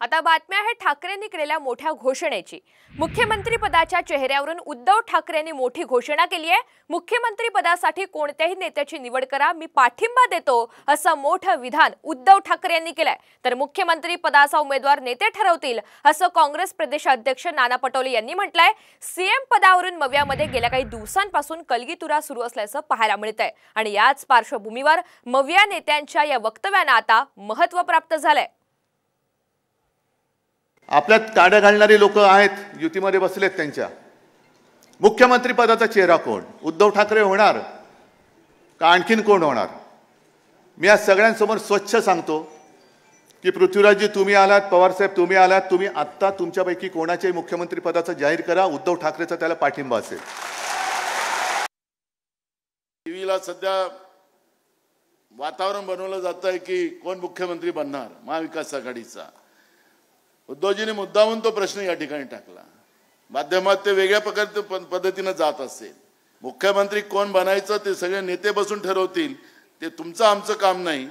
आता बातम्या आहे ठाकरेंनी केलेल्या मोठ्या घोषणेची। मुख्यमंत्री पदाच्या चेहऱ्यावरून उद्धव ठाकरेंनी मोठी घोषणा केली आहे। मुख्यमंत्री पदासाठी कोणत्याही नेत्याची निवड करा, मी पाठिंबा देतो, असं मोठं विधान उद्धव ठाकरे यांनी केलंय। तर मुख्यमंत्री पदाचा उमेदवार नेते ठरवतील, असं काँग्रेस प्रदेशाध्यक्ष नाना पटोले यांनी म्हटलंय। सीएम पदावरून मव्यामध्ये गेल्या काही दिवसांपासून कलगीतुरा सुरू असल्याचं पाहायला मिळतंय आणि याच पार्श्वभूमीवर मव्या नेत्यांच्या या वक्तव्यांना आता महत्त्व प्राप्त झालंय। आपल्यात काड्या घालणारी लोक आहेत, युतीमध्ये बसलेत, त्यांच्या मुख्यमंत्री पदाचा चेहरा कोण? उद्धव ठाकरे होणार का आणखीन कोण होणार? मी आज सगळ्यांसमोर स्वच्छ सांगतो की पृथ्वीराजजी तुम्ही आलात, पवार साहेब तुम्ही आलात, तुम्ही आत्ता तुमच्यापैकी कोणाच्याही मुख्यमंत्री पदाचा जाहीर करा, उद्धव ठाकरेचा त्याला पाठिंबा असेल। टीव्हीला सध्या वातावरण बनवलं जात आहे की कोण मुख्यमंत्री बनणार महाविकास आघाडीचा। उद्धवजीने मुद्दामून तो प्रश्न या ठिकाणी टाकला, माध्यमात ते वेगळ्या प्रकारच्या पद्धतीने जात असेल। मुख्यमंत्री कोण बनायचं ते सगळे नेते बसून ठरवतील, ते तुमचं आमचं काम नाही।